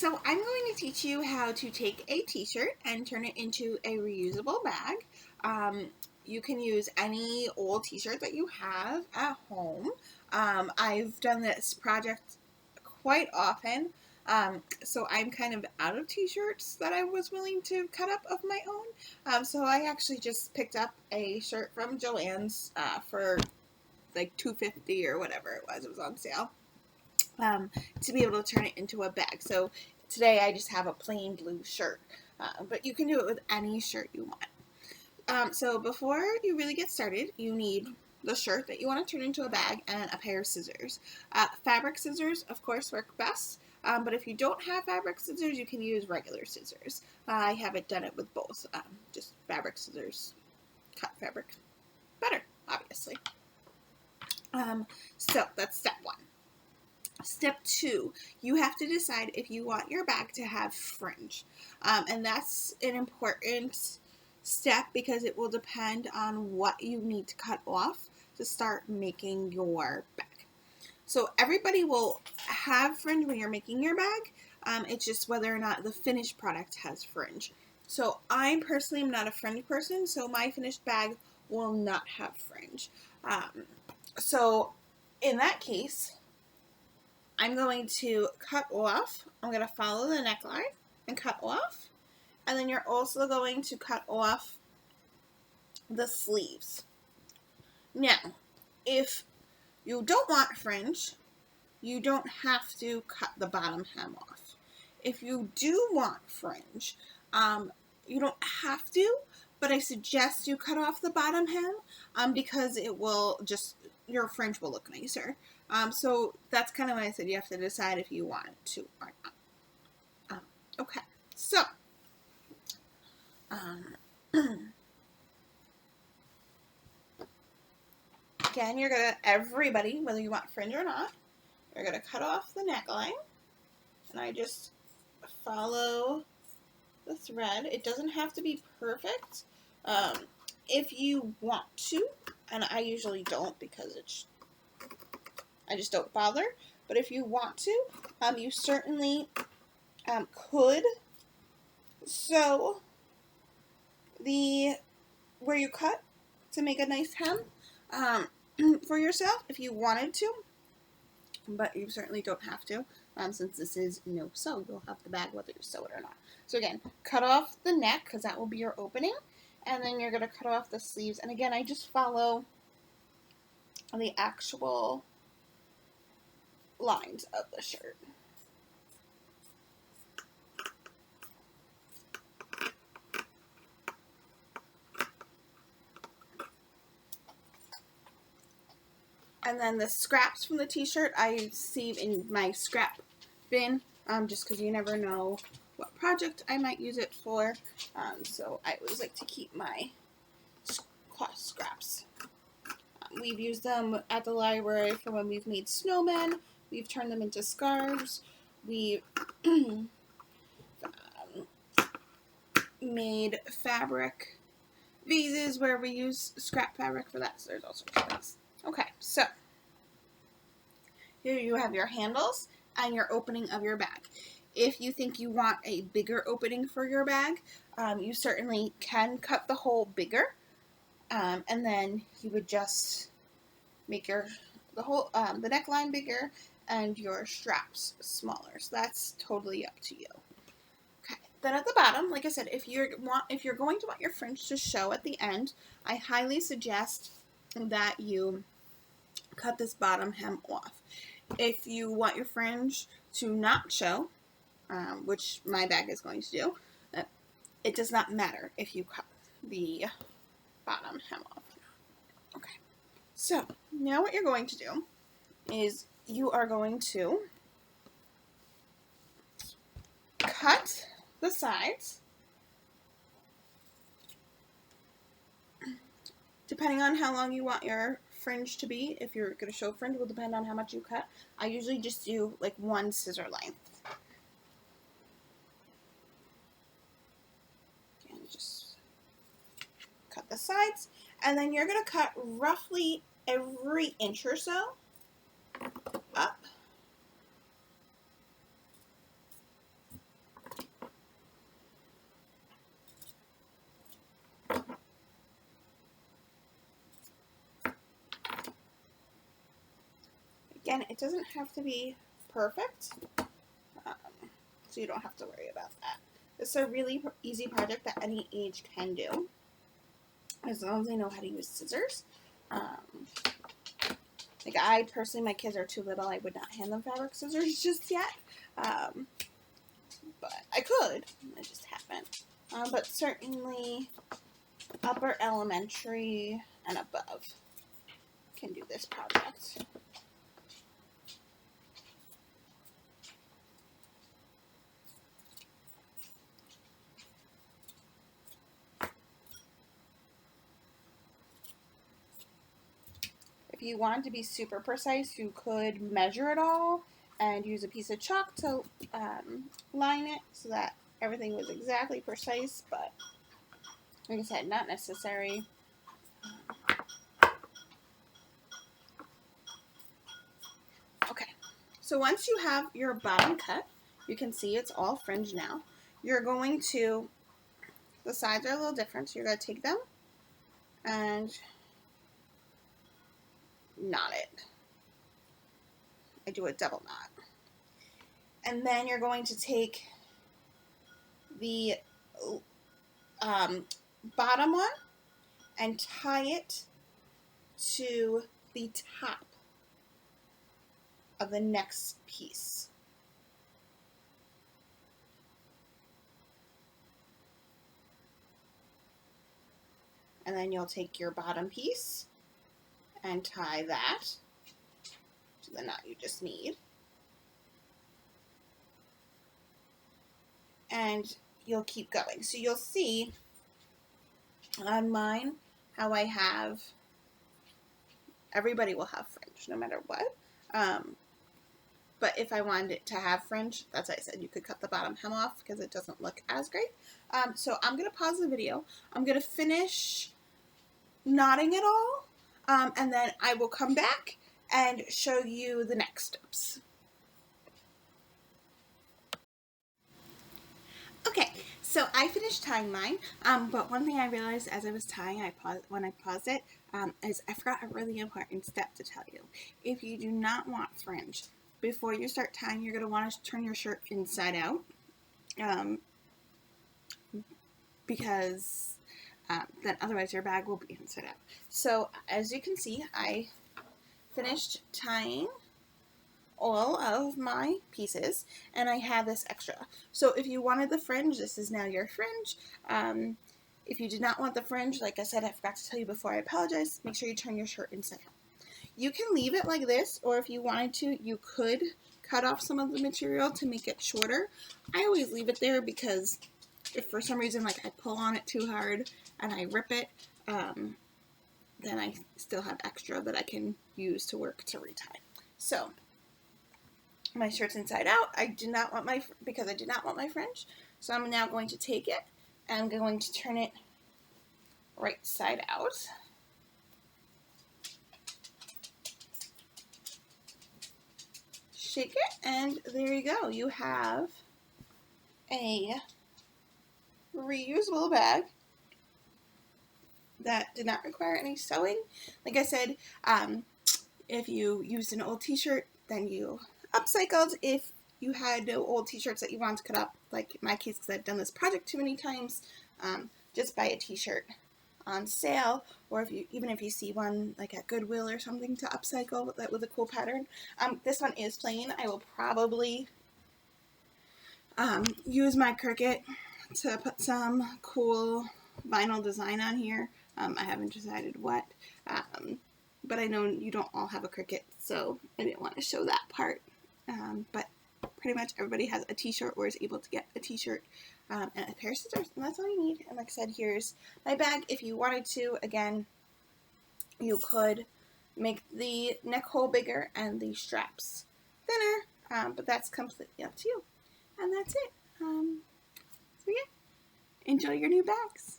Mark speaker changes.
Speaker 1: So I'm going to teach you how to take a t-shirt and turn it into a reusable bag. You can use any old t-shirt that you have at home. I've done this project quite often. So I'm kind of out of t-shirts that I was willing to cut up of my own. So I actually just picked up a shirt from Joann's for like $2.50 or whatever it was. It was on sale. To be able to turn it into a bag. So today I just have a plain blue shirt, but you can do it with any shirt you want. So before you really get started, you need the shirt that you want to turn into a bag and a pair of scissors. Fabric scissors, of course, work best, but if you don't have fabric scissors, you can use regular scissors. I haven't done it with both. Just fabric scissors cut fabric better, obviously. So that's step one. Step two, you have to decide if you want your bag to have fringe. And that's an important step because it will depend on what you need to cut off to start making your bag. So everybody will have fringe when you're making your bag. It's just whether or not the finished product has fringe. So I personally am not a fringe person, so my finished bag will not have fringe. So in that case, I'm going to cut off, I'm going to follow the neckline and cut off, and then you're also going to cut off the sleeves. Now, if you don't want fringe, you don't have to cut the bottom hem off. If you do want fringe, you don't have to, but I suggest you cut off the bottom hem because it will just, your fringe will look nicer. So that's kind of when I said you have to decide if you want to or not. Okay, so again, you're gonna, everybody, whether you want fringe or not, you're gonna cut off the neckline, and I just follow the thread. It doesn't have to be perfect. If you want to, and I usually don't because I just don't bother, but if you want to, you certainly could sew where you cut to make a nice hem for yourself if you wanted to, but you certainly don't have to since this is no sew. You'll have the bag whether you sew it or not. So again, cut off the neck because that will be your opening, and then you're going to cut off the sleeves. And again, I just follow the actual lines of the shirt. And then the scraps from the t-shirt I save in my scrap bin, just because you never know what project I might use it for. So I always like to keep my cloth scraps. We've used them at the library for when we've made snowmen. We've turned them into scarves. We've made fabric vases where we use scrap fabric for that. So there's all sorts of things. Okay, so here you have your handles and your opening of your bag. If you think you want a bigger opening for your bag, you certainly can cut the hole bigger, and then you would just make the neckline bigger and your straps smaller. So that's totally up to you. Okay. Then at the bottom, like I said, if you're going to want your fringe to show at the end, I highly suggest that you cut this bottom hem off. If you want your fringe to not show, which my bag is going to do, it does not matter if you cut the bottom hem off. Okay, so now what you're going to do is you are going to cut the sides. Depending on how long you want your fringe to be, if you're going to show fringe, will depend on how much you cut. I usually just do like one scissor length. And just cut the sides, and then you're going to cut roughly every inch or so up. again, it doesn't have to be perfect, so you don't have to worry about that. It's a really easy project that any age can do, as long as they know how to use scissors. Like I personally, my kids are too little. I would not hand them fabric scissors just yet, but I could. I just haven't. But certainly upper elementary and above can do this project. If you wanted to be super precise, you could measure it all and use a piece of chalk to line it so that everything was exactly precise, but like I said, not necessary. Okay, so once you have your bottom cut, you can see it's all fringe now. You're going to, the sides are a little different, so you're going to take them and knot it. I do a double knot. And then you're going to take the bottom one and tie it to the top of the next piece. And then you'll take your bottom piece and tie that to the knot you just made. And you'll keep going. So you'll see on mine how I have, everybody will have fringe no matter what. But if I wanted it to have fringe, that's what I said, you could cut the bottom hem off because it doesn't look as great. So I'm going to pause the video. I'm going to finish knotting it all, and then I will come back and show you the next steps. Okay, so I finished tying mine, but one thing I realized as I was tying, when I paused it, is I forgot a really important step to tell you. If you do not want fringe, before you start tying, you're going to want to turn your shirt inside out, because then otherwise your bag will be inside out. So as you can see, I finished tying all of my pieces and I have this extra. So if you wanted the fringe, this is now your fringe. If you did not want the fringe, like I said, I forgot to tell you before, I apologize, make sure you turn your shirt inside out. You can leave it like this, or if you wanted to, you could cut off some of the material to make it shorter. I always leave it there because if for some reason like I pull on it too hard and I rip it, then I still have extra that I can use to work to retie. So my shirt's inside out. Because I did not want my fringe. So I'm now going to take it and I'm going to turn it right side out. Shake it, and there you go. You have a reusable bag that did not require any sewing. Like I said, if you used an old t-shirt, then you upcycled. If you had no old t-shirts that you wanted to cut up, like in my case, because I've done this project too many times, just buy a t-shirt on sale, or even if you see one like at Goodwill or something to upcycle with a cool pattern. This one is plain. I will probably use my Cricut to put some cool vinyl design on here. I haven't decided what, but I know you don't all have a Cricut, so I didn't want to show that part. But pretty much everybody has a t-shirt or is able to get a t-shirt and a pair of scissors, and that's all you need. And like I said, here's my bag. If you wanted to, again, you could make the neck hole bigger and the straps thinner, but that's completely up to you. And that's it. So yeah, enjoy your new bags.